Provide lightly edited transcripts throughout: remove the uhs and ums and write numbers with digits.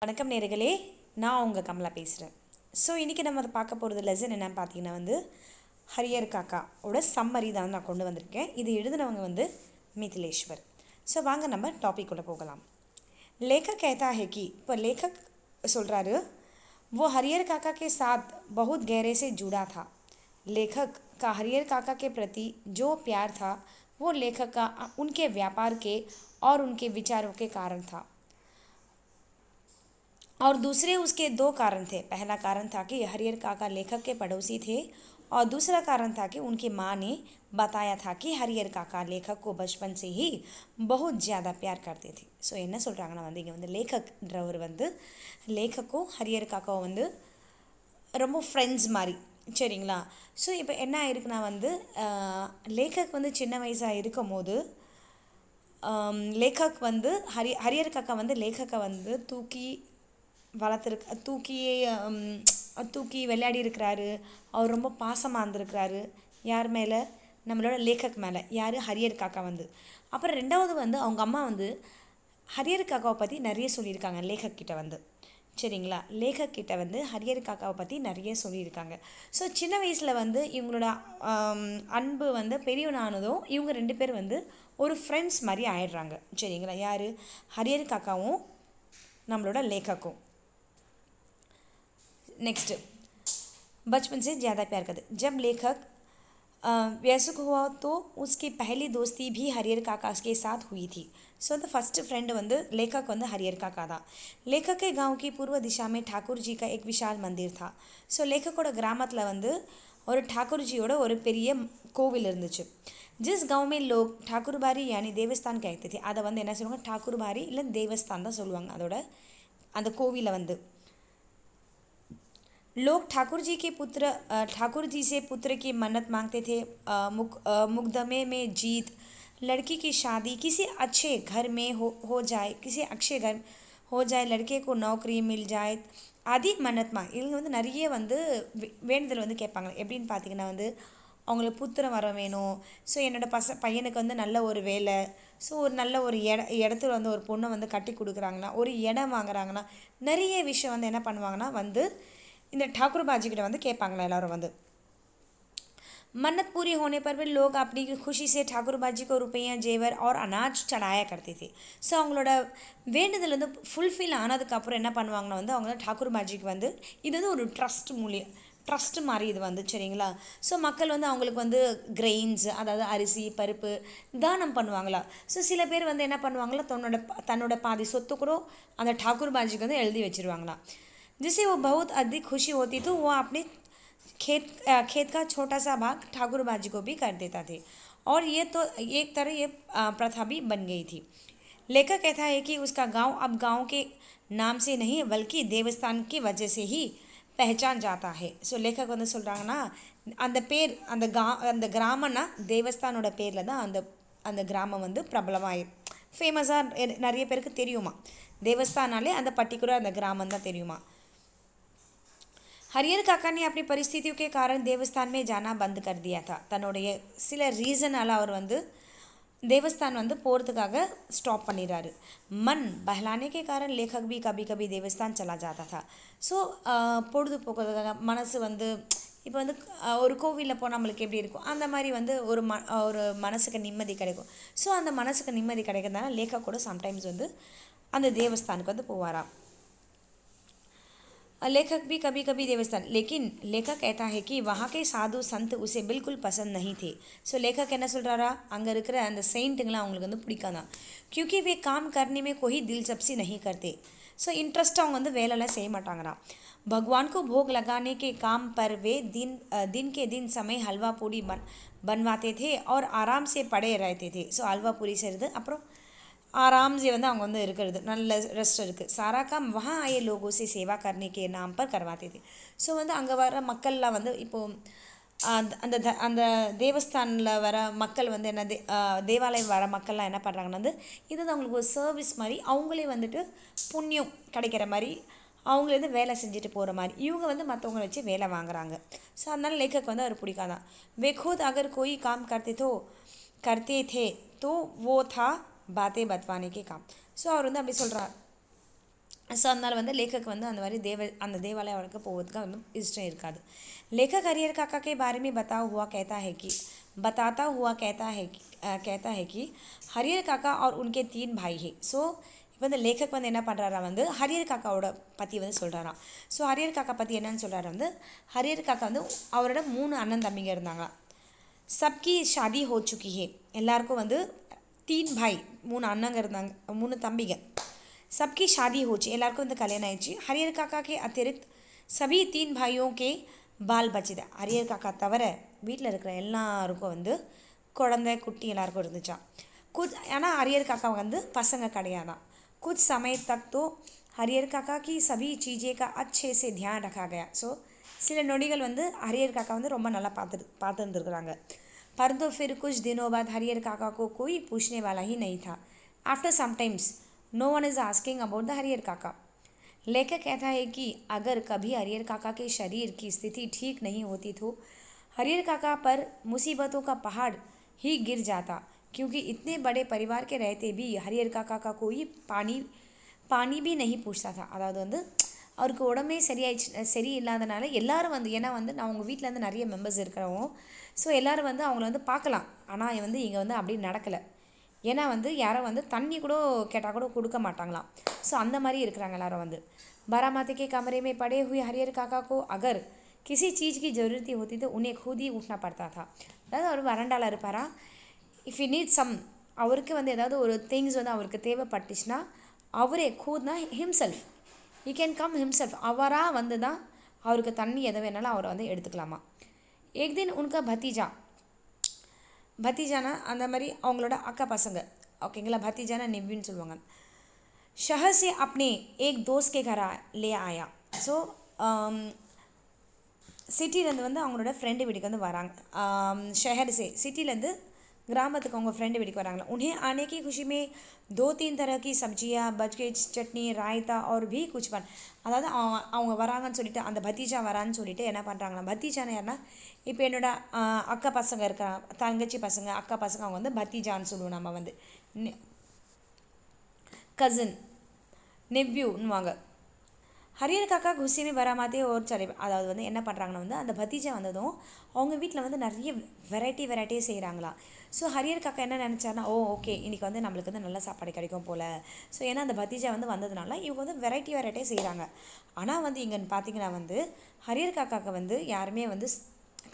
வணக்கம் நேர்களே, நான் உங்கள் கமலா பேசுகிறேன். ஸோ இன்றைக்கி நம்ம அதை பார்க்க போகிறது லெசன் என்னன்னு பார்த்தீங்கன்னா ஹரியர் காக்காவோட சம்மரி தான் நான் கொண்டு வந்திருக்கேன். இது எழுதினவங்க மிथिलेश्वर. ஸோ வாங்க நம்ம டாபிக் உள்ள போகலாம். लेखक कहता है कि இப்போ लेखक சொல்கிறாரு, वो हरियर काका के साथ बहुत गहरे से जुड़ा था. लेखक का हरियर काका के प्रति जो प्यार था वो लेखक का उनके व्यापार के और उनके विचारों के कारण था. और दूसरे उसके दो कारण थे. पहला कारण था कि हरियर काका लेखक के पड़ोसी थे और दूसरा कारण था कि उनकी माँ ने बताया था कि हरियर काका लेखक को बचपन से ही बहुत ज़्यादा प्यार करते थे. ஸோ என்ன சொல்கிறாங்கன்னா இங்கே லேखकன்றவர் லேखக்கும் ஹரியர் காக்காவும் ரொம்ப ஃப்ரெண்ட்ஸ் மாதிரி, சரிங்களா. ஸோ இப்போ என்ன ஆயிருக்குன்னா லேखक சின்ன வயசாக இருக்கும் போது லேखक ஹரியர் காக்கா லேखக்கை தூக்கி தூக்கி விளையாடி இருக்கிறாரு. அவர் ரொம்ப பாசமாக இருந்திருக்கிறாரு. யார் மேலே? நம்மளோட லேखक மேலே. யார்? ஹரியர் காக்கா அப்புறம் ரெண்டாவது அவங்க அம்மா ஹரியர் காக்காவை பற்றி நிறைய சொல்லியிருக்காங்க லேखक கிட்ட சரிங்களா. லேखक கிட்ட ஹரியர் காக்காவை பற்றி நிறைய சொல்லியிருக்காங்க. ஸோ சின்ன வயசில் இவங்களோட அன்பு பெரியவனானதும் இவங்க ரெண்டு பேர் ஒரு ஃப்ரெண்ட்ஸ் மாதிரி ஆயிடுறாங்க, சரிங்களா. யார்? ஹரியர் காக்காவும் நம்மளோட லேखकக்கும். नेक्स्ट, बचपन से ज़्यादा प्यार करते. जब लेखक वयस्क हुआ तो उसकी पहली दोस्ती भी हरियर काका के साथ हुई थी. सो द फर्स्ट फ्रेंड लेखक हरियर काका था. लेखक के गांव की पूर्व दिशा में ठाकुर जी का एक विशाल मंदिर था. ஸோ லேखकोட கிராமத்தில் ஒரு ठाकुर ஒரு பெரிய கோவில் இருந்துச்சு. जिस गांव में लोग ठाकुरबारी यानी देवस्थान कहते थे. அதை என்ன சொல்லுவாங்க? ठाकुरबारी இல்லை தேவஸ்தான் தான் சொல்லுவாங்க. அதோட அந்த கோவிலை लोग ठाकुर जी से पुत्र की मन्नत मांगते थे. मुकदमे में जीत, लड़की की शादी किसी अच्छे घर में हो जाए, किसी अच्छे घर हो जाए, लड़के को नौकरी मिल जाए आदि मन्नत मांग. இவங்க நிறைய வேண்டுதல் கேட்பாங்க. எப்படின்னு பார்த்தீங்கன்னா அவங்களுக்கு புத்திரம் வர வேணும். ஸோ என்னோட பையனுக்கு நல்ல ஒரு வேலை, ஸோ ஒரு நல்ல ஒரு இடத்துல ஒரு பொண்ணை கட்டி கொடுக்குறாங்கன்னா, ஒரு இடம் வாங்குறாங்கன்னா, நிறைய விஷயம் என்ன பண்ணுவாங்கன்னா இந்த ठाकुर बाजी கிட்ட கேட்பாங்களா எல்லாரும் मन्नत पूरी होने पर भी लोग अपनी खुशी से ठाकुर बाजी को रुपया, जेवर और अनाज चढ़ाया करते थे. ஸோ அவங்களோட வேண்டுதல் ஃபுல்ஃபில் ஆனதுக்கப்புறம் என்ன பண்ணுவாங்கன்னா அவங்க ठाकुर बाजीக்கு இது ஒரு ட்ரஸ்ட் மாதிரி இது சரிங்களா. ஸோ மக்கள் அவங்களுக்கு கிரெயின்ஸ், அதாவது அரிசி பருப்பு தானம் பண்ணுவாங்களா. ஸோ சில பேர் என்ன பண்ணுவாங்களா, தன்னோட பாதி சொத்து கூட அந்த ठाकुर बाजीக்கு எழுதி வச்சுருவாங்களாம். जिससे वो बहुत अधिक खुशी होती तो वो अपने खेत का छोटा सा भाग ठाकुर बाजी को भी कर देता थे. और ये तो एक तरह ये प्रथा भी बन गई थी. लेखक कहता है कि उसका गांव अब गांव के नाम से नहीं बल्कि देवस्थान की वजह से ही पहचान जाता है. ஸோ லேखक சொல்கிறாங்கன்னா அந்த பேர் அந்த கிராமம்னா தேவஸ்தானோட பேரில் தான் அந்த கிராமம் பிரபலமாக ஃபேமஸாக நிறைய பேருக்கு தெரியுமா. தேவஸ்தானாலே அந்த பர்டிகுலர் அந்த கிராமம் தான் தெரியுமா. हरियर काका ने अपनी परिस्थितियों के कारण देवस्थान में जाना बंद कर दिया था. தன்னுடைய சில ரீசனால் அவர் देवस्थान போகிறதுக்காக ஸ்டாப் பண்ணிடுறாரு. मन बहलाने के कारण लेखक भी कभी कभी देवस्थान चला जाता था. ஸோ பொழுதுபோக்குறதுக்காக மனசு இப்போ ஒரு கோவிலில் போனால் நம்மளுக்கு எப்படி இருக்கும், அந்த மாதிரி ஒரு மனசுக்கு நிம்மதி கிடைக்கும். ஸோ அந்த மனசுக்கு நிம்மதி கிடைக்கிறதுனால லேखक கூட சம்டைம்ஸ் அந்த தேவஸ்தானுக்கு போவாராம். लेखक भी कभी कभी देवस्थान, लेकिन लेखक कहता है कि वहाँ के साधु संत उसे बिल्कुल पसंद नहीं थे. ஸோ லேखक என்ன சொல்கிறாரா, அங்கே இருக்கிற அந்த செயிண்ட்டுங்களாம் அவங்களுக்கு பிடிக்காதான். क्योंकि वे काम करने में कोई दिलचस्पी नहीं करते. ஸோ இன்ட்ரெஸ்ட்டாக அவங்க வேலைலாம் செய்ய மாட்டாங்களாம். भगवान को भोग लगाने के काम पर वे दिन के दिन समय हलवा पूड़ी बनवाते थे और आराम से पड़े रहते थे. ஸோ हलवा पूरी செய்கிறது, அப்புறம் आराम से அவங்க இருக்கிறது, நல்ல ரெஸ்ட் இருக்குது. सारा काम वहाँ आए लोगों से सेवा करने के नाम पर करवाते थे. ஸோ அங்கே வர மக்கள்லாம் இப்போது அந்த அந்த தேவஸ்தானில் வர மக்கள் என்ன தேவாலயம் வர மக்கள்லாம் என்ன பண்ணுறாங்கன்னா இது அவங்களுக்கு ஒரு சர்வீஸ் மாதிரி, அவங்களே புண்ணியம் கிடைக்கிற மாதிரி, அவங்களே வேலை செஞ்சுட்டு போகிற மாதிரி, இவங்க மற்றவங்களை வச்சு வேலை வாங்குறாங்க. ஸோ அதனால லேखक அவர் பிடிக்காதான். वे खुद अगर कोई काम करते थे तो वो था बातें बतवाने के काम. ஸோ அவர் அப்படி சொல்கிறார், ஸோ அதனால் வந்து लेखक வந்து அந்த மாதிரி அந்த देवालय அவருக்கு போகிறதுக்கு வந்து இஷ்டம் இருக்காது. लेखक हरिहर काका के बारे में बताता हुआ कहता है कि हरिहर काका और उनके 3 भाई है. ஸோ இப்போ வந்து லேखक வந்து என்ன பண்ணுறாரா வந்து ஹரியர் காக்காவோட பற்றி வந்து சொல்கிறாராம். ஸோ ஹரியர் காக்கா பற்றி என்னன்னு சொல்கிறாரு வந்து ஹரியர் காக்கா வந்து அவரோட 3 அண்ணன் தம்பிங்க இருந்தாங்களாம். சப்கி ஷாதி ஹோ சுக்கி ஹே, எல்லாருக்கும் வந்து 3 பாய் 3 அண்ணங்க இருந்தாங்க, 3 தம்பிங்க. सबकी शादी हो चुकी, எல்லாருக்கும் வந்து கல்யாணம் ஆயிடுச்சு. ஹரியர் காக்கா के अतिरिक्त सभी 3 भाइयों के बाल बचे थे. ஹரியர் காக்கா தவிர வீட்டில் இருக்கிற எல்லாருக்கும் வந்து குழந்தை குட்டி எல்லாருக்கும் இருந்துச்சான். ஆனால் ஹரியர் காக்கா வந்து பசங்க கிடையாதான். कुछ समय तक तो हरिहर काका की सभी चीज़ें का अच्छे से ध्यान रखा गया. ஸோ சில நொடிகள் வந்து ஹரியர் காக்கா வந்து ரொம்ப நல்லா பார்த்துருந்துருக்குறாங்க. परंतु फिर कुछ दिनों बाद हरिहर काका को कोई पूछने वाला ही नहीं था. After sometimes no one is asking about the Harihar Kaka. लेखक कहता है कि अगर कभी हरिहर काका के शरीर की स्थिति ठीक नहीं होती तो हरिहर काका पर मुसीबतों का पहाड़ ही गिर जाता, क्योंकि इतने बड़े परिवार के रहते भी हरिहर काका का कोई पानी भी नहीं पूछता था. அதாவது வந்து அவருக்கு உடம்பே சரி இல்லாதனால எல்லாரும் வந்து ஏன்னா வந்து நான் உங்கள் வீட்டில் வந்து நிறைய மெம்பர்ஸ் இருக்கிறவங்க, ஸோ எல்லோரும் வந்து அவங்கள வந்து பார்க்கலாம். ஆனால் வந்து இங்கே வந்து அப்படி நடக்கலை. ஏன்னா வந்து யாரும் வந்து தண்ணி கூட கேட்டால் கூட கொடுக்க மாட்டாங்களாம். ஸோ அந்த மாதிரி இருக்கிறாங்க எல்லாரும் வந்து. बारामती के कमरे में पड़े हुए हरिहर काका को अगर किसी चीज़ की ज़रूरत होती तो उन्हें खुद ही उठना पड़ता था. அதாவது அவர் வறண்டாவில் இருப்பாரா, இஃப் யூ நீட் சம், அவருக்கு வந்து ஏதாவது ஒரு திங்ஸ் வந்து அவருக்கு தேவைப்பட்டுச்சுன்னா அவரே கூட்னா himself he can come himself, அவராக வந்து தான் அவருக்கு தண்ணி எதை வேணாலும் அவரை வந்து எடுத்துக்கலாமா. एक दिन उनका भतीजाना அந்த மாதிரி அவங்களோட அக்கா பசங்க, ஓகேங்களா, भतीजाना निव्युன்னு சொல்லுவாங்க. शहर से अपने एक दोस्त के घर ले आया. ஸோ சிட்டிலேருந்து வந்து அவங்களோட ஃப்ரெண்டு வீட்டுக்கு வந்து வராங்க. ஷஹர் से சிட்டிலேருந்து கிராமத்துக்கு அவங்க ஃப்ரெண்டு வீட்டுக்கு வராங்களா. उन्हें आने की खुशी में 2-3 तरह की सब्जियाँ, बजके चटनी, रायता और भी कुछ அதாவது அவங்க வராங்கன்னு சொல்லிட்டு அந்த பத்தீஜா வரான்னு சொல்லிட்டு என்ன பண்ணுறாங்களா, பத்தீஜான்னு யாருன்னா இப்போ என்னோட அக்கா பசங்க இருக்கா, தங்கச்சி பசங்க அக்கா பசங்க, அவங்க வந்து பத்தீஜான்னு சொல்லுவோம். நம்ம வந்து கசின் நெவ்யூன்னுவாங்க. ஹரியர் காக்கா குஸ்ஸிமே வராமாதே ஒரு சரி, அதாவது வந்து என்ன பண்ணுறாங்கன்னா வந்து அந்த பத்தீஜா வந்ததும் அவங்க வீட்டில் வந்து நிறைய வெரைட்டியே செய்கிறாங்களா. ஸோ ஹரியர் காக்கா என்ன நினச்சாருன்னா, ஓகே இன்றைக்கி வந்து நம்மளுக்கு வந்து நல்ல சாப்பாடு கிடைக்கும் போல். ஸோ ஏன்னா அந்த பத்தீஜா வந்து வந்ததுனால இவங்க வந்து வெரைட்டியே செய்கிறாங்க. ஆனால் வந்து இங்கே பார்த்தீங்கன்னா வந்து ஹரியர் காக்காவுக்கு வந்து யாருமே வந்து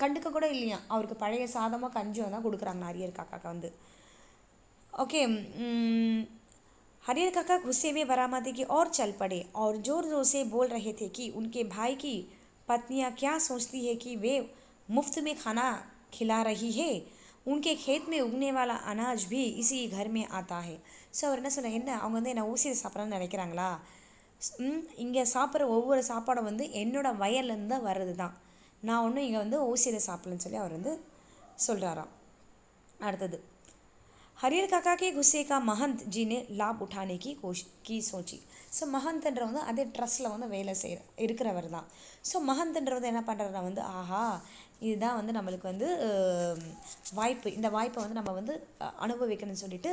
கண்டுக்க கூட இல்லையா. அவருக்கு பழைய சாதமாக கஞ்சியும் தான் கொடுக்குறாங்க ஹரியர் காக்காவுக்கு வந்து. ओके. हरिहर काका गुस्से में बारामती की ओर चल पड़े और जोर जोर से बोल रहे थे कि उनके भाई की पत्नियां क्या सोचती है कि वे मुफ्त में खाना खिला रही है, उनके खेत में उगने वाला अनाज भी इसी घर में आता है. ஸோ அவர் என்ன சொன்னாங்க, என்ன அவங்க வந்து என்ன ஊசியை சாப்பிட்றான்னு நினைக்கிறாங்களா, இங்கே சாப்பிட்ற ஒவ்வொரு சாப்பாடும் வந்து என்னோடய வயல்லேருந்து தான் வர்றது தான், நான் ஒன்றும் இங்கே வந்து ஊசியில் சாப்பிட்லன்னு சொல்லி அவர் வந்து சொல்கிறாராம். அடுத்தது, हरिहर काका के गुस्से का महंत जी ने लाभ उठाने की सोची. ஸோ மஹந்த்ன்ற வந்து அதே ட்ரஸ்ட்டில் வந்து வேலை இருக்கிறவர் தான். ஸோ மஹந்த்ன்றது என்ன பண்ணுறாருனா வந்து ஆஹா இதுதான் வந்து நம்மளுக்கு வந்து வாய்ப்பு, இந்த வாய்ப்பை வந்து நம்ம வந்து அனுபவிக்கணும்னு சொல்லிட்டு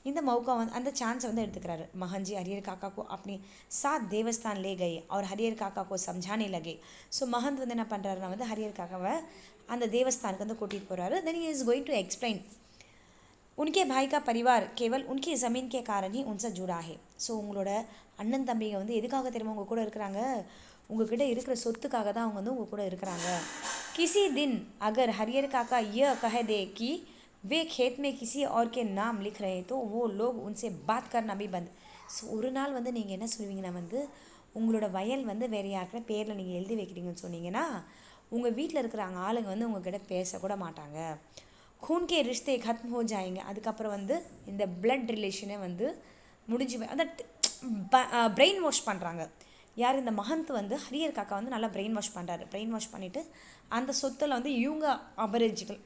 இந்த மௌக்கா வந்து அந்த சான்ஸை வந்து எடுத்துக்கிறாரு. महंत जी हरिहर काका को अपने साथ देवस्थान ले गए और हरिहर काका को समझाने लगे. ஸோ மஹந்த் வந்து என்ன பண்ணுறாருனா வந்து ஹரியர் காக்காவை அந்த தேவஸ்தானுக்கு வந்து கூட்டிகிட்டு போகிறாரு. தென் he is going to explain उनके भाई का परिवार केवल उनकी ज़मीन के कारण ही उनसे जुड़ा है. ஸோ உங்களோட அண்ணன் தம்பிங்க வந்து எதுக்காக தெரியுமா உங்கள் கூட இருக்கிறாங்க, உங்ககிட்ட இருக்கிற சொத்துக்காக தான் அவங்க வந்து உங்கள் கூட இருக்கிறாங்க. किसी दिन अगर हरिहर काका यह कह दे कि वे खेत में किसी और के नाम लिख रहे हैं तो वो लोग उनसे बात करना भी बंद. ஸோ ஒரு நாள் வந்து நீங்கள் என்ன சொல்லுவீங்கன்னா வந்து உங்களோட வயல் வந்து வேறு யாருக்கிட்ட பேரில் நீங்கள் எழுதி வைக்கிறீங்கன்னு சொன்னீங்கன்னா உங்கள் வீட்டில் இருக்கிறாங்க ஆளுங்க வந்து உங்கள்கிட்ட பேசக்கூட மாட்டாங்க. खून के रिश्ते खत्म हो जाएंगे. அதுக்கப்புறம் வந்து இந்த பிளட் ரிலேஷனே வந்து முடிஞ்சு அந்த பிரெயின் வாஷ் பண்ணுறாங்க. யார், இந்த மஹந்த் வந்து ஹரியர் காக்கா வந்து நல்லா பிரெயின் வாஷ் பண்ணுறாரு. பிரெயின் வாஷ் பண்ணிவிட்டு அந்த சொத்தில் வந்து இவங்க அபரிஜிக்கல்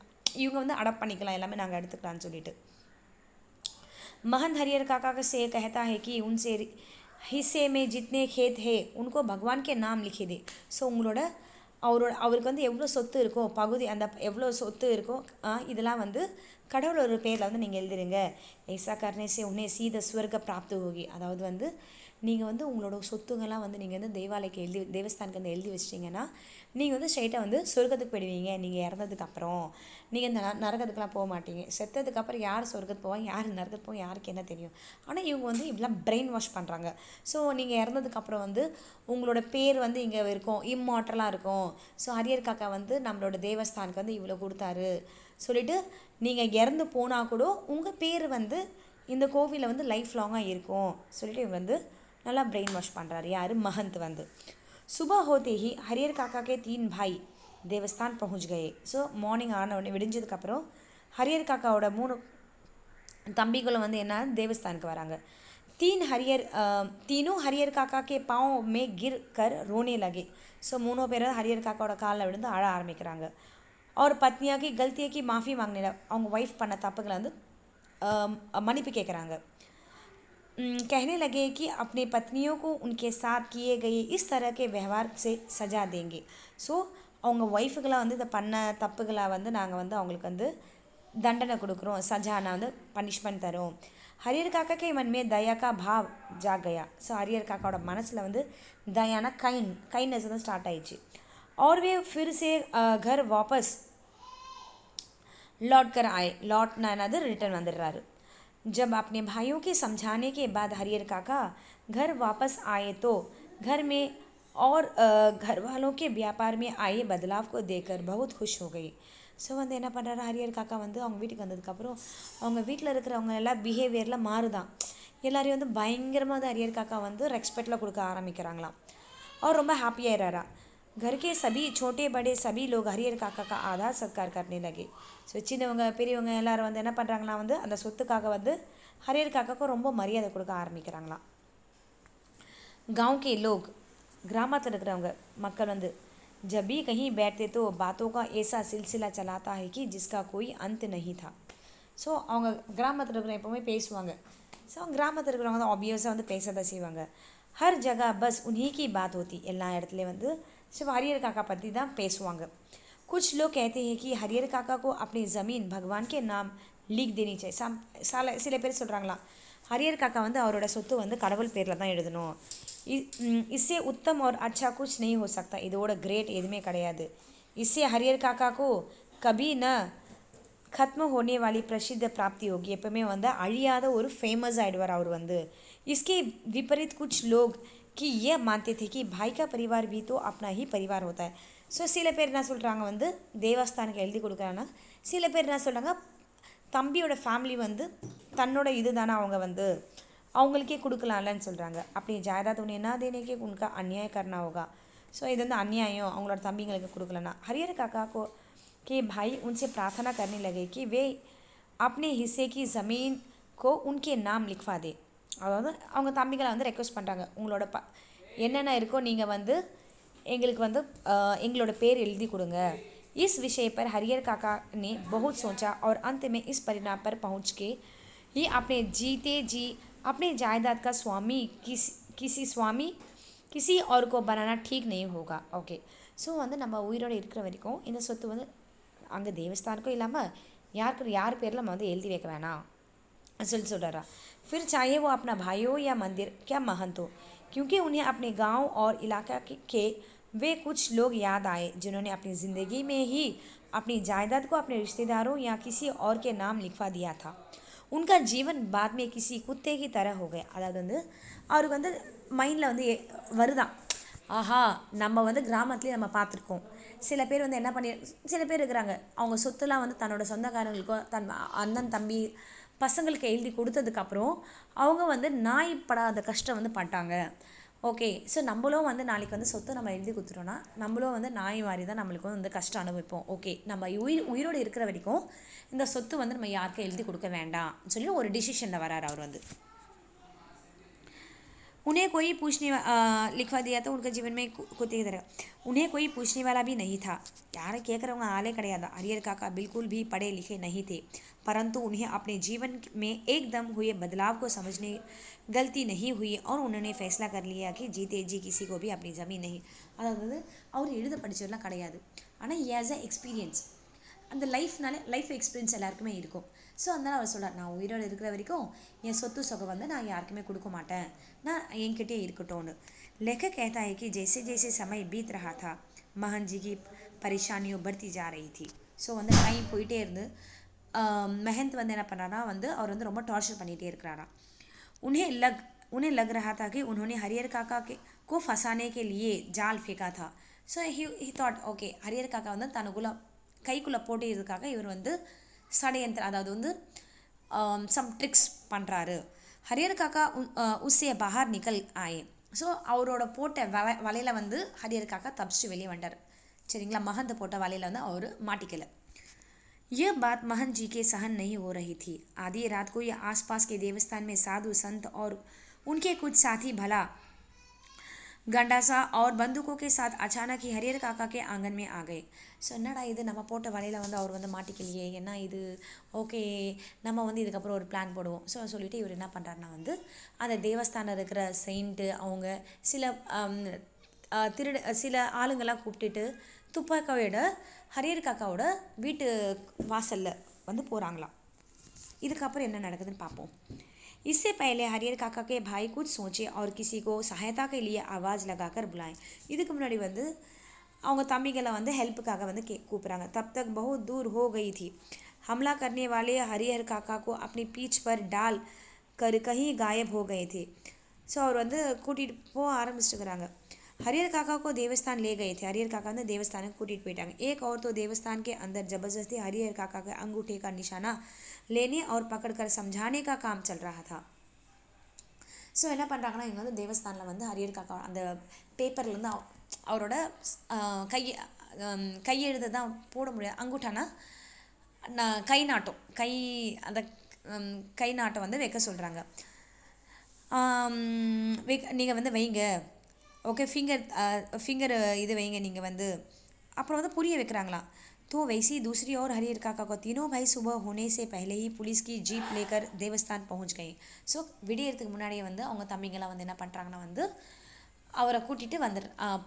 இவங்க வந்து அடாப்ட் பண்ணிக்கலாம், எல்லாமே நாங்கள் எடுத்துக்கலான்னு சொல்லிட்டு. महंत हरिहर काका से कहता है कि उनसे हिस्से में जितने खेत है उनको भगवान के नाम लिखे दे. ஸோ உங்களோட அவருக்கு வந்து எவ்வளோ சொத்து இருக்கோ பகுதி, அந்த எவ்வளோ சொத்து இருக்கோ இதெல்லாம் வந்து கடவுளோட பேரில் வந்து நீங்கள் எழுதிடுங்க. ऐसा करने से उन्हें सीधा स्वर्ग प्राप्त होगी. அதாவது வந்து நீங்கள் வந்து உங்களோட சொத்துங்கள்லாம் வந்து நீங்கள் வந்து தேவஸ்தானுக்கு வந்து எழுதி வச்சிட்டிங்கன்னா நீங்கள் வந்து ஸ்ட்ரைட்டாக வந்து சொர்க்கத்துக்கு போயிடுவீங்க. நீங்கள் இறந்ததுக்கப்புறம் நீங்கள் இந்த நரகத்துக்குலாம் போக மாட்டீங்க. செத்ததுக்கப்புறம் யார் சொர்க்கத்துக்கு போவாங்க, யார் நரகத்துக்கு போவாங்க, யாருக்கு என்ன தெரியும். ஆனால் இவங்க வந்து இப்படிலாம் பிரெயின் வாஷ் பண்ணுறாங்க. ஸோ நீங்கள் இறந்ததுக்கப்புறம் வந்து உங்களோட பேர் வந்து இங்கே இருக்கும், இம்மார்ட்டலாக இருக்கும். ஸோ ஹரியர் காக்கா வந்து நம்மளோட தேவஸ்தானுக்கு வந்து இவ்வளோ கொடுத்தாரு சொல்லிட்டு நீங்கள் இறந்து போனால் கூட உங்கள் பேர் வந்து இந்த கோவிலில் வந்து லைஃப் லாங்காக இருக்கும் சொல்லிட்டு இவங்க வந்து நல்லா ब्रेन वॉश பண்ணுறாரு யார் महंत வந்து सुबह होते ही हरियर काका के 3 भाई देवस्थान पहुंच गए. ஸோ மார்னிங் ஆன உடனே விடிஞ்சதுக்கப்புறம் ஹரியர் காக்காவோட 3 தம்பிகளும் வந்து என்ன தேவஸ்தானுக்கு வராங்க. तीनों हरियर काका के पाँव में गिर कर रोने लगे. ஸோ 3 பேரும் ஹரியர் காக்காவோட காலில் விழுந்து அழ ஆரம்பிக்கிறாங்க. और पत्नियाँ की गलतियों की माफ़ी मांगने அவங்க ஒய்ஃப் பண்ண தப்புகளை வந்து मन्निப்பு கேட்குறாங்க. कहने लगे कि अपने पत्नियों को उनके साथ किए गए इस तरह के व्यवहार से सजा देंगे. ஸோ அவங்க ஒய்ஃபுக்கெலாம் வந்து இதை பண்ண தப்புகளை வந்து நாங்கள் வந்து அவங்களுக்கு வந்து தண்டனை கொடுக்குறோம், சஜானா வந்து பனிஷ்மெண்ட் தரோம். ஹரியர் காக்கா के मन में दया का भाव जाग गया. ஸோ ஹரியர் காக்காவோட மனசில் வந்து தயானா கைண்ட்னஸ் வந்து ஸ்டார்ட் ஆயிடுச்சு. और वे फिर से घर वापस लौट कर आए. लौटना என்னது ரிட்டர்ன் வந்துடுறாரு. जब अपने भाइयों के समझाने के बाद हरियर काका घर वापस आए तो घर में और घर वालों के व्यापार में आए बदलाव को देखकर बहुत खुश हो गई. ஸோ வந்து என்ன பண்ணுறாரு ஹரியர் காக்கா வந்து அவங்க வீட்டுக்கு வந்ததுக்கப்புறம் அவங்க வீட்டில் இருக்கிறவங்க எல்லாம் பிஹேவியரில் மாறுதான். எல்லாரையும் வந்து பயங்கரமாக வந்து ஹரியர் காக்கா வந்து ரெஸ்பெக்டில் கொடுக்க ஆரம்பிக்கிறாங்களாம். அவர் ரொம்ப ஹாப்பியாகிறாரா. घर के सभी छोटे बड़े सभी लोग हरियर काका का आदर सत्कार करने लगे. ஸோ சின்னவங்க பெரியவங்க எல்லாரும் வந்து என்ன பண்ணுறாங்களா வந்து அந்த சொத்துக்காக வந்து ஹரியர் காக்காவுக்கு ரொம்ப மரியாதை கொடுக்க ஆரம்பிக்கிறாங்களாம். गांव के लोग கிராமத்தில் இருக்கிறவங்க மக்கள் வந்து जब भी कहीं बैठते तो बातों का ऐसा सिलसिला चलाता है कि जिसका कोई अंत नहीं था. ஸோ அவங்க கிராமத்தில் இருக்கிற எப்போவுமே பேசுவாங்க. ஸோ அவங்க கிராமத்தில் இருக்கிறவங்க வந்து ஆப்வியஸாக வந்து பேச தான் செய்வாங்க. हर जगह बस उन्हीं की बात होती. எல்லா இடத்துலையும் வந்து सिर्फ हरियर काका पति தான் பேசுவாங்க. कुछ लोग कहते हैं कि हरियर काका को अपनी ज़मीन भगवान के नाम लिख देनी चाहिए. சில பேர் சொல்கிறாங்களாம் ஹரியர் காக்கா வந்து அவரோட சொத்து வந்து கடவுள் பேரில் தான் எழுதணும். इससे उत्तम और अच्छा कुछ नहीं हो सकता. இதோட கிரேட் எதுவுமே கிடையாது. इससे हरियर काका को कभी न खत्म होने वाली प्रसिद्ध प्राप्ति होगी. எப்பவுமே வந்து அழியாத ஒரு ஃபேமஸ் ஆகிடுவார் அவர் வந்து. इसके विपरीत कुछ लोग कि ये मानते थे कि भाई का परिवार भी तो अपना ही परिवार होता है. ஸோ சில பேர் என்ன சொல்கிறாங்க வந்து தேவஸ்தானுக்கு எழுதி கொடுக்குறாங்கன்னா சில பேர் என்ன சொல்கிறாங்க தம்பியோட ஃபேமிலி வந்து தன்னோட இது தானே அவங்க வந்து அவங்களுக்கே கொடுக்கலாம்லன்னு சொல்கிறாங்க. அப்படி ஜாயதாத் உன்னை என்ன தேனேக்கே உனக்கு அநியாய கர்னா होगा. ஸோ இது வந்து அநியாயம் அவங்களோட தம்பிங்களுக்கு கொடுக்கலன்னா. हरियर काका को के भाई उनसे प्रार्थना करने लगे कि वे अपने हिस्से की ज़मीन को उनके नाम लिखवा दे. அதாவது அவங்க தம்பிகளை வந்து ரெக்வெஸ்ட் பண்ணுறாங்க உங்களோட என்னென்ன இருக்கோ நீங்கள் வந்து எங்களுக்கு வந்து எங்களோட பேர் எழுதி கொடுங்க. इस विषय पर हरियर काका ने बहुत सोचा और अंत में इस परिणाम पर पहुँच के ही अपने जीते जी अपने जायदाद का स्वामी किसी और को बनाना ठीक नहीं होगा. ஓகே ஸோ வந்து நம்ம உயிரோடு இருக்கிற வரைக்கும் இந்த சொத்து வந்து அங்கே தேவஸ்தானுக்கும் இல்லாமல் யார் பேரில் நம்ம வந்து எழுதி வைக்க வேணாம் சொல்கிறாரா. फिर चाहे वो अपना भाई हो या मंदिर क्या महंत हो, क्योंकि उन्हें अपने गांव और इलाका के वे कुछ लोग याद आए जिन्होंने अपनी ज़िंदगी में ही अपनी जायदाद को अपने रिश्तेदारों या किसी और के नाम लिखवा दिया था. उनका जीवन बाद में किसी कुत्ते की तरह हो गया. அதாவது வந்து அவருக்கு வந்து மைண்டில் வந்து வருதான் ஆஹா நம்ம வந்து கிராமத்துலேயே நம்ம பார்த்துருக்கோம். சில பேர் வந்து என்ன சில பேர் இருக்கிறாங்க அவங்க சொத்துலாம் வந்து தன்னோட சொந்தக்காரங்களுக்கோ தன் அண்ணன் தம்பி பசங்களுக்கு எழுதி கொடுத்ததுக்கப்புறம் அவங்க வந்து நாய் படாத கஷ்டம் வந்து பட்டாங்க. ஓகே ஸோ நம்மளும் வந்து நாளைக்கு வந்து சொத்தை நம்ம எழுதி கொடுத்துட்டோன்னா நம்மளும் வந்து நாய் மாதிரி தான் நம்மளுக்கு வந்து கஷ்டம் அனுபவிப்போம். ஓகே நம்ம உயிரோடு இருக்கிற வரைக்கும் இந்த சொத்து வந்து நம்ம யாருக்கும் எழுதி கொடுக்க வேண்டாம் சொல்லி ஒரு டிசிஷனில் வராரு அவர் வந்து. उन्हें कोई पूछने लिखवा दिया तो उनका जीवन में कुत्ते की तरह. उन्हें कोई पूछने वाला भी नहीं था. यार கேட்குறவங்க ஆளே கிடையாது. हरियर काका बिल्कुल भी पढ़े लिखे नहीं थे, परंतु उन्हें अपने जीवन में एकदम हुए बदलाव को समझने गलती नहीं हुई और उन्होंने फैसला कर लिया कि जीते जी किसी को भी अपनी ज़मीन नहीं. அதாவது அவர் எழுத படிச்சவரெலாம் கிடையாது, ஆனால் ஏஸ் அ எக்ஸ்பீரியன்ஸ் அந்த லைஃப் எக்ஸ்பீரியன்ஸ் எல்லாருக்குமே இருக்கும். ஸோ அதனால் அவர் சொல்கிறார், நான் உயிரோடு இருக்கிற வரைக்கும் என் சொத்து சொகை வந்து நான் யாருக்குமே கொடுக்க மாட்டேன், நான் என்கிட்டே இருக்கட்டும்னு. लेखक कहता है कि जैसे जैसे समय बीत रहा था महन जी की परेशानियों बढ़ती जा रही थी. ஸோ வந்து டைம் போயிட்டே இருந்து மெஹந்த் வந்து என்ன பண்ணாரா வந்து அவர் வந்து ரொம்ப டார்ச்சர் பண்ணிகிட்டே இருக்கிறாராம். उन्हें लग रहा था कि उन्होंने हरिहर काका को फंसाने के लिए जाल फेंका था. So he thought okay Harihar காக்கா வந்து தனக்குள்ளே கைக்குள்ளே போட்டுறதுக்காக இவர் வந்து சடையந்திரம் அதாவது வந்து சம் ட்ரிக்ஸ் பண்ணுறாரு. ஹரிஹர் காக்கா உஸ்ஸே பாஹர் நிக்கல் ஆயே. ஸோ அவரோட போட்ட வலையில் வந்து ஹரிஹர் காக்கா தப்பிச்சு வெளியே வந்தார். சரிங்களா, மகந்த் போட்ட வலையில் வந்து அவர் மாட்டிக்கலை. यह बात महन जी के सहन नहीं हो रही थी. आधी रात को ये आसपास के देवस्थान में साधु संत और उनके कुछ साथी भला गंडासा और बंदूकों के साथ अचानक ही हरिहर काका के आंगन में आ गए. ஸோ என்னடா இது நம்ம போட்ட வலையில் வந்து அவர் வந்து மாட்டிக்கலையே, என்ன இது, ஓகே நம்ம வந்து இதுக்கப்புறம் ஒரு பிளான் போடுவோம். ஸோ சொல்லிவிட்டு இவர் என்ன பண்ணுறாருனா வந்து அந்த தேவஸ்தானம் இருக்கிற செயின்ட்டு அவங்க சில ஆளுங்கள்லாம் கூப்பிட்டுட்டு துப்பாக்கியோட ஹரிஹர் காக்காவோட வீட்டு வாசலில் வந்து போகிறாங்களாம். இதுக்கப்புறம் என்ன நடக்குதுன்னு பார்ப்போம். इससे पहले हरिहर काका के भाई कुछ सोचे और किसी को सहायता के लिए आवाज़ लगाकर बुलाएं. இதுக்கு முன்னாடி வந்து அவங்க தம்பிகளை வந்து ஹெல்ப்புக்காக வந்து கூப்பிட்றாங்க. तब तक बहुत दूर हो गई थी. हमला करने वाले हरिहर काका को अपनी पीठ पर डाल कर कहीं गायब हो गए थे. ஸோ அவர் வந்து கூட்டிகிட்டு போக ஆரம்பிச்சுக்கிறாங்க. हरिहर काका को देवस्थान ले गए थे. हरिहर काका வந்து தேவஸ்தானுக்கு கூட்டிகிட்டு போயிட்டாங்க. एक और तो देवस्थान के अंदर जबरदस्ती हरिहर काका के अंगूठे का निशाना लेने और पकड़कर समझाने का काम चल रहा था. ஸோ என்ன பண்ணுறாங்கன்னா இங்கே வந்து தேவஸ்தானில் வந்து ஹரிஹர் காக்கா அந்த பேப்பர்லேருந்து அவரோட கையெழுத்து தான் போட முடியாது. அங்கூட்டானா கை நாட்டம் அந்த கை நாட்டம் வந்து வைக்க சொல்கிறாங்க. நீங்கள் வந்து வைங்க, ஓகே ஃபிங்கர் இது வைங்க நீங்கள் வந்து. அப்புறம் வந்து புரிய வைக்கிறாங்களாம். तो वैसी दूसरी ओर हरिहर काका को तीनों भाई सुबह होने से पहले ही पुलिस की जीप लेकर देवस्थान पहुंच गए. ஸோ விடியறதுக்கு முன்னாடியே வந்து அவங்க தம்பிங்கெல்லாம் வந்து என்ன பண்ணுறாங்கன்னா வந்து அவரை கூட்டிகிட்டு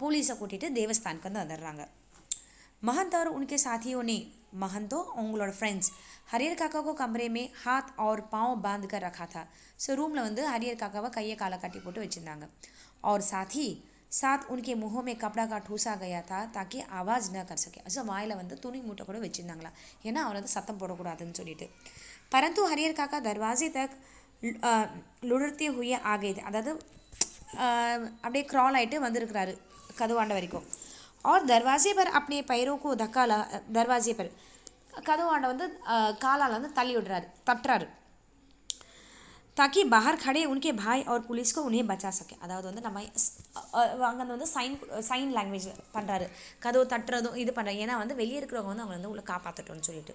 போலீஸை கூட்டிகிட்டு தேவஸ்தானுக்கு வந்து வந்துடுறாங்க. महंत और उनके साथियों ने महंतों उंगलों फ्रेंड्स हरिहर काका को कमरे में हाथ और पाँव बांध कर रखा था. ஸோ ரூமில் வந்து ஹரிஹர் காக்காவை கையை காலை கட்டி போட்டு வச்சுருந்தாங்க. और साथ उनके मुँहों में कपड़ा का ठूसा गया था ताकि आवाज़ न कर सके. ஸோ வாயில் வந்து துணி மூட்டை கூட வச்சுருந்தாங்களா, ஏன்னா அவர் வந்து சத்தம் போடக்கூடாதுன்னு சொல்லிட்டு. परंतु हरिहर काका दरवाजे तक लुढ़ते हुए आ गए थे. அதாவது அப்படியே க்ரால் ஆகிட்டு வந்திருக்கிறாரு கதவாண்ட வரைக்கும். और दरवाजे पर अपने पैरों को धक्का दरवाजे पर கதவாண்ட வந்து காலால் வந்து தள்ளி விடுறாரு, தட்டுறாரு. ताकि बाहर खड़े उनके भाई और पुलिस को उन्हें बचा सके. அதாவது வந்து நம்ம அங்கே வந்து சைன் லாங்குவேஜ் பண்ணுறாரு, கதவு தட்டுறதும் இது பண்ணுறாரு, ஏன்னா வந்து வெளியே இருக்கிறவங்க வந்து அவங்க வந்து உள்ள காப்பாற்றட்டும்னு சொல்லிட்டு.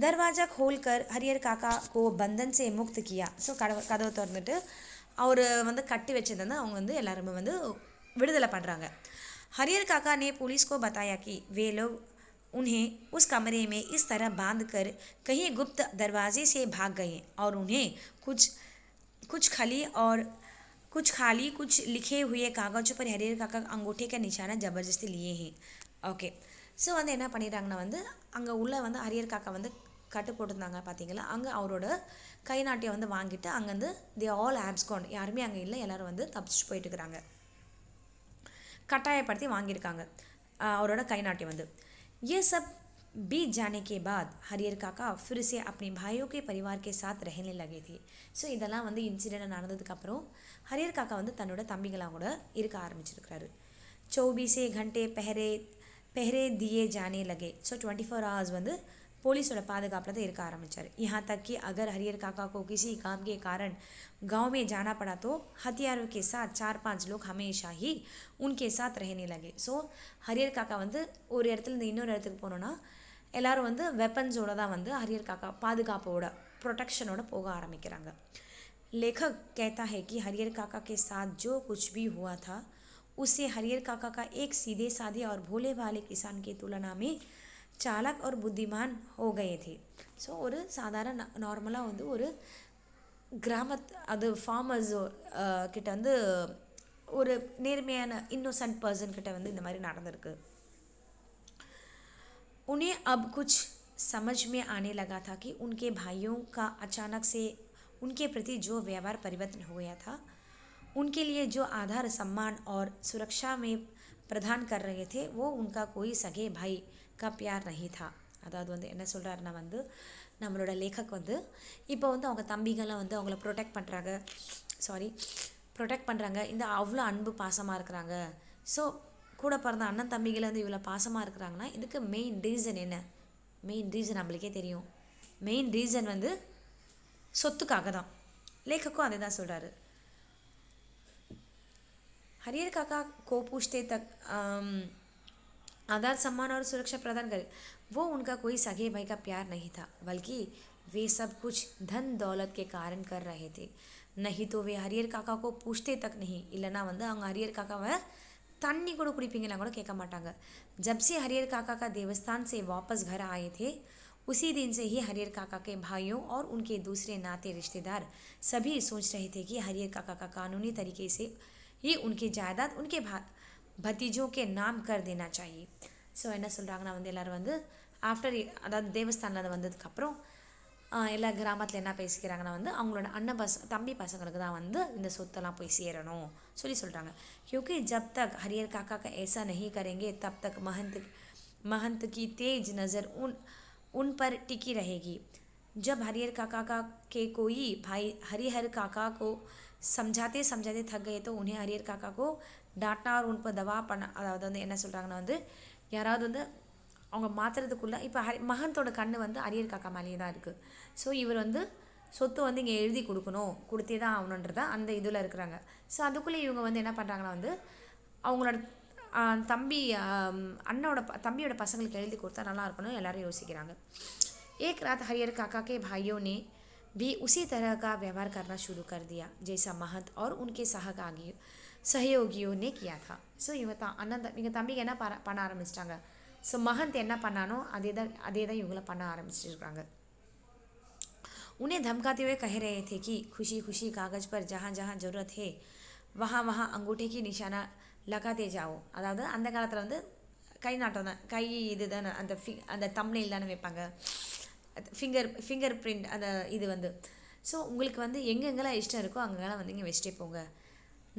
दरवाजा खोल कर हरिहर काका को बंधन से मुक्त किया. ஸோ கதவை திறந்துட்டு அவர் வந்து கட்டி வச்சது வந்து அவங்க வந்து எல்லாருமே வந்து விடுதலை பண்ணுறாங்க. हरिहर काका ने पुलिस को बताया कि वे लोग उन्हें उस कमरे में इस तरह बांध कर कहीं गुप्त दरवाजे से भाग गए और उन्हें कुछ खाली कुछ लिखे हुए कागज़ों पर हरिहर काका अंगूठे का निशाना ज़बरदस्ती लिए हैं. ஓகே, ஸோ வந்து என்ன பண்ணிடுறாங்கன்னா வந்து அங்கே உள்ளே வந்து ஹரிஹர் காக்கா வந்து கட்டு போட்டிருந்தாங்க பார்த்தீங்களா, அங்கே அவரோட கை நாட்டியை வந்து வாங்கிட்டு அங்கேருந்து தே ஆல் ஆப்ஸ்காண்ட், யாருமே அங்கே இல்லை, எல்லோரும் வந்து தப்பிச்சு போயிட்டு இருக்கிறாங்க. கட்டாயப்படுத்தி வாங்கியிருக்காங்க அவரோட கை நாட்டியம் வந்து. ये सब बीत जाने के बाद हरिहर काका फिर से अपने भाइयों के परिवार के साथ रहने लगे थे. ஸோ இதெல்லாம் வந்து இன்சிடென்ட் நடந்ததுக்கப்புறம் ஹரிஹர் காக்கா வந்து தன்னோட தம்பிகளாக கூட இருக்க ஆரம்பிச்சிருக்கிறாரு. 24 घंटे पहरे दिए जाने लगे. ஸோ 24 hours வந்து போலீஸோட பாதுகாப்பில் தான் இருக்க ஆரம்பித்தார். यहाँ तक कि अगर हरिहर काका को किसी काम के कारण गांव में जाना पड़ा तो हथियारों के साथ 4-5 लोग हमेशा ही उनके साथ रहने लगे. ஸோ ஹரிஹர் காக்கா வந்து ஒரு இடத்துலேருந்து இன்னொரு இடத்துக்கு போனோன்னா எல்லோரும் வந்து வெப்பன்ஸோடு தான் வந்து ஹரிஹர் காக்கா பாதுகாப்போட प्रोटेक्शनोட போக ஆரம்பிக்கிறாங்க. लेखक कहता है कि हरिहर काका के साथ जो कुछ भी हुआ था उससे हरिहर काका का एक सीधे साधे और भोले भाले किसान की तुलना में चालक और बुद्धिमान हो गए थे. ஸோ ஒரு சாதாரண நார்மலாக வந்து ஒரு அது ஃபார்மர்ஸ் கிட்ட வந்து ஒரு நேர்மையான இன்னோசன்ட் பர்சன் கிட்ட வந்து இந்த மாதிரி நடந்திருக்கு. उन्हें अब कुछ समझ में आने लगा था कि उनके भाइयों का अचानक से उनके प्रति जो व्यवहार परिवर्तन हो गया था, उनके लिए जो आधार सम्मान और सुरक्षा में प्रदान कर रहे थे वो उनका कोई सगे भाई का प्यार नहीं था. அதாவது வந்து என்ன சொல்கிறாருன்னா வந்து நம்மளோட லேखक வந்து இப்போ வந்து அவங்க தம்பிகள்லாம் வந்து அவங்கள ப்ரொடெக்ட் பண்ணுறாங்க. இந்த அவ்வளோ அன்பு பாசமாக இருக்கிறாங்க. ஸோ கூட பிறந்த அண்ணன் தம்பிகளை வந்து இவ்வளோ பாசமாக இருக்கிறாங்கன்னா இதுக்கு மெயின் ரீசன் என்ன? மெயின் ரீசன் நம்மளுக்கே தெரியும். மெயின் ரீசன் வந்து சொத்துக்காக தான். லேखக்கும் அதே தான் சொல்கிறாரு. हरिहर काका को पूछते तक आधार सम्मान और सुरक्षा प्रदान करे, वो उनका कोई सगे भाई का प्यार नहीं था, बल्कि वे सब कुछ धन दौलत के कारण कर रहे थे. नहीं तो वे हरिहर काका को पूछते तक नहीं. இல்லைனா வந்து அவங்க हरिहर काकाவை தண்ணி கூட குடிப்பீங்களா கூட கேட்க மாட்டாங்க. जब से हरिहर काका का देवस्थान से वापस घर आए थे, उसी दिन से ही हरिहर काका के भाइयों और उनके दूसरे नाते रिश्तेदार सभी सोच रहे थे कि हरिहर काका का कानूनी तरीके से ही उनकी जायदाद उनके भतीजों के नाम कर देना चाहिए. ஸோ என்ன சொல்கிறாங்கன்னா வந்து எல்லோரும் வந்து ஆஃப்டர் அதாவது தேவஸ்தானில் வந்ததுக்கப்புறம் எல்லா கிராமத்தில் என்ன பேசிக்கிறாங்கன்னா வந்து அவங்களோட தம்பி பசங்களுக்கு தான் வந்து இந்த சொத்தெல்லாம் போய் சேரணும் சொல்கிறாங்க. क्योंकि जब तक हरिहर काका का ऐसा नहीं करेंगे तब तक महंत की तेज नज़र उन पर टिकी रहेगी. जब हरिहर काका के कोई भाई हरिहर काका को समझाते थक गए तो उन्हें हरिहर काका को डांटना और उन पर दबाव பண்ண. அதாவது வந்து என்ன சொல்கிறாங்கன்னா வந்து யாராவது வந்து அவங்க மாற்றுறதுக்குள்ளே இப்போ மகந்தோட கண்ணு வந்து ஹரிஹர் காக்கா மேலேயே தான் இருக்குது. ஸோ இவர் வந்து சொத்து வந்து இங்கே எழுதி கொடுத்தே தான் ஆகணுன்றத அந்த இதில் இருக்கிறாங்க. ஸோ அதுக்குள்ளே இவங்க வந்து என்ன பண்ணுறாங்கன்னா வந்து அவங்களோட தம்பியோட பசங்களுக்கு எழுதி கொடுத்தா நல்லா இருக்கணும் எல்லாரும் யோசிக்கிறாங்க. एक रात हरिहर काका के भाइयों ने भी उसी तरह का व्यवहार करना शुरू कर दिया जैसा महंत और उनके सहयोगियों ने किया था. ஸோ இவங்க தம்பிக்கு என்ன பண்ண ஆரம்பிச்சிட்டாங்க. ஸோ மகந்த் என்ன பண்ணானோ அதே தான் இவங்கள பண்ண ஆரம்பிச்சிருக்காங்க. उन्हें धमकाते हुए कह रहे थे कि खुशी खुशी कागज़ पर जहाँ जहाँ ज़रूरत है वहाँ वहाँ अंगूठे की निशाना लगाते जाओ. அதாவது அந்த காலத்தில் வந்து கை நாட்டம் தான், கை இது தானே அந்த தம்ப்நெயில் தானே வைப்பாங்க, ஃபிங்கர் பிரிண்ட் அந்த இது வந்து. ஸோ உங்களுக்கு வந்து எங்கெங்கெல்லாம் இஷ்டம் இருக்கோ அங்கெல்லாம் வந்து இங்கே வச்சுட்டே போங்க.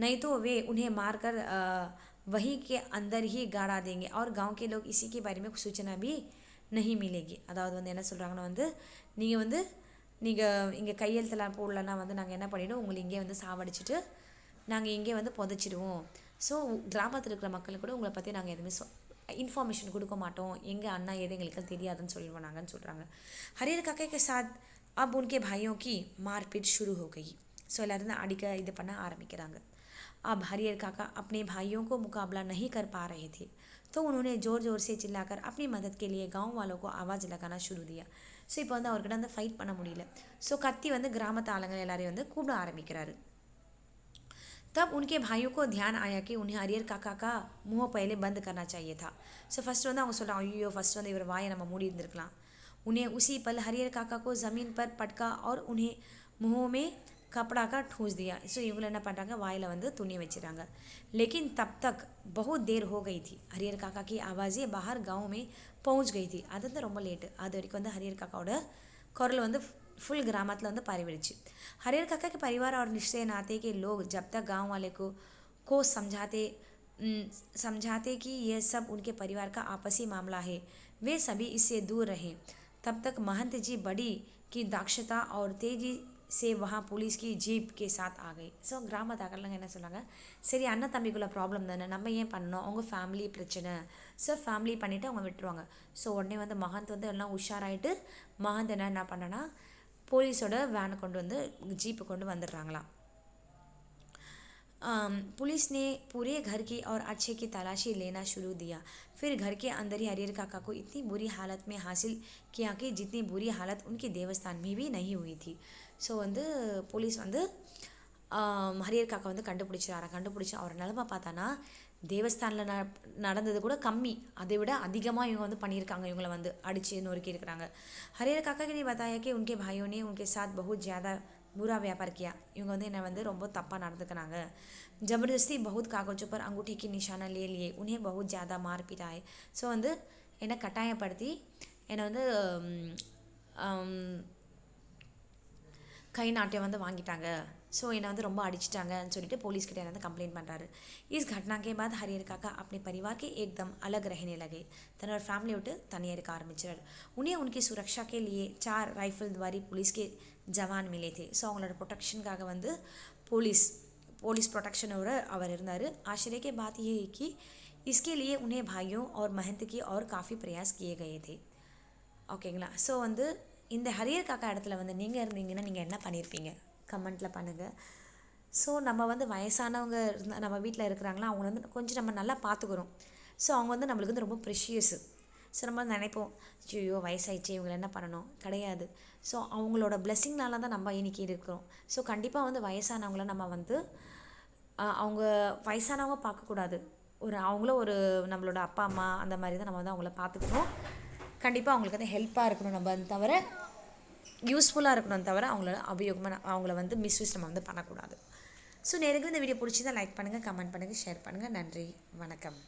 नहीं तो वे उन्हें मारकर वहीं के अंदर ही गाड़ा देंगे और गांव के लोग इसी के बारे में सूचना भी नहीं मिलेगी. அதாவது வந்து என்ன சொல்கிறாங்கன்னா வந்து நீங்கள் இங்கே கையெழுத்தெல்லாம் போடலன்னா வந்து நாங்கள் என்ன பண்ணிவிடுவோம், உங்களை இங்கே வந்து சாவடிச்சிட்டு நாங்கள் இங்கே வந்து புதைச்சிடுவோம். ஸோ கிராமத்தில் இருக்கிற மக்களுக்கு கூட உங்களை பற்றி நாங்கள் எதுவுமே इन्फॉर्मेशन கொடுக்க மாட்டோம், எங்கள் அண்ணா எது எங்களுக்கு தெரியாதுன்னு சொல்லிடுவோம் நாங்கன்னு சொல்கிறாங்க. हरिहर काका के साथ अब उनके भाइयों की मारपीट शुरू हो गई. ஸோ எல்லோரும் அடிக்க இது பண்ண ஆரம்பிக்கிறாங்க. अब हरिहर काका अपने भाइयों को मुकाबला नहीं कर पा रहे थे तो उन्होंने ज़ोर ज़ोर से चिल्लाकर अपनी मदद के लिए गांव वालों को आवाज़ लगाना शुरू दिया. ஸோ இப்போ வந்து அவர்கிட்ட அந்த ஃபைட் பண்ண முடியல. ஸோ கத்தி வந்து கிராமத்து ஆளுங்க எல்லாரையும் வந்து கூப்பிட ஆரம்பிக்கிறாரு. तब उनके भाइयों को ध्यान आया कि उन्हें हरिहर काका का मुँह पहले बंद करना चाहिए था. ஸோ ஃபஸ்ட்டு வந்து அவங்க சொல்கிறாங்க, ஐயோ ஃபஸ்ட்டு வந்து இவர் வாயை நம்ம மூடி இருந்திருக்கலாம். उन्हें उसी पल हरिहर काका को ज़मीन पर पटका और उन्हें मुँह में कपड़ा का ठूस दिया. ஸோ இவங்க என்ன பண்ணுறாங்க, வாயில் வந்து துணி வச்சுறாங்க. लेकिन तब तक बहुत देर हो गई थी. हरिहर काका की आवाज़ें बाहर गाँव में पहुँच गई थी. அது வந்து ரொம்ப லேட்டு. அது வரைக்கும் வந்து हरिहर काकाவோட குரல் வந்து फुल ग्रामத்தில் வந்து பரவிடுச்சு. हरिहर काका के परिवार और रिश्ते नाते के लोग जब तक गांव वाले को समझाते कि यह सब उनके परिवार का आपसी मामला है, वे सभी इससे दूर रहे. तब तक महंत जी बड़ी की दक्षता और तेजी से वहाँ पुलिस की जीप के साथ आ गई. ஸோ கிராமத்தாக்கள்லாம் என்ன சொன்னாங்க, சரி அண்ணன் தம்பிக்குள்ள ப்ராப்ளம் தானே, நம்ம ஏன் பண்ணோம், அவங்க ஃபேமிலி பிரச்சனை, ஸோ ஃபேமிலி பண்ணிவிட்டு அவங்க விட்டுருவாங்க. ஸோ உடனே வந்து மகந்த் வந்து எல்லாம் உஷாராயிட்டு மகந்த் என்ன பண்ணனா போலீஸோட வேனை கொண்டு வந்து ஜீப்பு கொண்டு வந்துடுறாங்களாம். पुलिस ने पूरे घर की और अच्छे की तलाशी लेना शुरू दिया. फिर घर के अंदर ही हरिहर काका को इतनी बुरी हालत में हासिल किया कि जितनी बुरी हालत उनके देवस्थान में भी नहीं हुई थी. ஸோ வந்து போலீஸ் வந்து ஹரிஹர் காக்கா வந்து கண்டுபிடிச்சி அவர் நிலமை பார்த்தானா தேவஸ்தானில் நடந்தது கூட கம்மி, அதை விட அதிகமாக இவங்க வந்து பண்ணியிருக்காங்க, இவங்களை வந்து அடித்து நொறுக்கி இருக்கிறாங்க. हरिहर काका ने बताया कि उनके भाइयों ने उनके साथ बहुत ज़्यादा बुरा व्यापार किया. இவங்க வந்து என்னை வந்து ரொம்ப தப்பாக நடந்துக்கிறாங்க. ज़बरदस्ती बहुत कागज़ों पर अंगूठे की निशाना ले लिए, उन्हें बहुत ज़्यादा मार पिटाए. ஸோ வந்து என்னை கட்டாயப்படுத்தி என்னை வந்து கை नाट्य வந்து வாங்கிட்டாங்க, ஸோ என்னை வந்து ரொம்ப अடிச்சிட்டாங்கன்னு சொல்லிட்டு पुलिसकिட்ட வந்து कंप्लेंट பண்ணுறாரு. इस घटना के बाद हरिहर काका अपने परिवार के एकदम अलग रहने लगे. தன்னோட ஃபேமிலியை விட்டு தனியாக இருக்க ஆரம்பிச்சார். उन्हें उनकी सुरक्षा के लिए 4 राइफलधारी पुलिस के जवान मिले थे. ஸோ அவங்களோட ப்ரொடெக்ஷனுக்காக வந்து पुलिस प्रोटेक्शनोட அவர் இருந்தார். आश्चर्य की बात ये है कि इसके लिए उन्हें भाइयों और महंत की और काफ़ी प्रयास किए गए थे. ஓகேங்களா. ஸோ வந்து இந்த ஹரியர் காக்கா இடத்துல வந்து நீங்கள் இருந்தீங்கன்னா நீங்கள் என்ன பண்ணியிருப்பீங்க கமெண்ட்டில் பண்ணுங்கள். ஸோ நம்ம வந்து வயசானவங்க நம்ம வீட்டில் இருக்கிறாங்களா, அவங்கள வந்து கொஞ்சம் நம்ம நல்லா பார்த்துக்குறோம். ஸோ அவங்க வந்து நம்மளுக்கு வந்து ரொம்ப ப்ரெஷியஸு. ஸோ நம்ம நினைப்போம், ஐயோ வயசாயிடுச்சு இவங்களை என்ன பண்ணணும், கிடையாது. ஸோ அவங்களோட பிளெஸ்ஸிங்னால தான் நம்ம இன்றைக்கி இருக்கிறோம். ஸோ கண்டிப்பாக வந்து வயசானவங்கள நம்ம வந்து அவங்க வயசானவங்க பார்க்கக்கூடாது. அவங்களும் ஒரு நம்மளோட அப்பா அம்மா அந்த மாதிரி தான் நம்ம வந்து அவங்கள பார்த்துக்கணும். கண்டிப்பாக அவங்களுக்கு வந்து ஹெல்ப்பாக இருக்கணும், நம்ம தவிர யூஸ்ஃபுல்லாக இருக்கணும் தவிர அவங்கள வந்து மிஸ்யூஸ் நம்ம வந்து பண்ணக்கூடாது. ஸோ நேருக்கு இந்த வீடியோ பிடிச்சிருந்தா லைக் பண்ணுங்கள், கமெண்ட் பண்ணுங்கள், ஷேர் பண்ணுங்கள். நன்றி, வணக்கம்.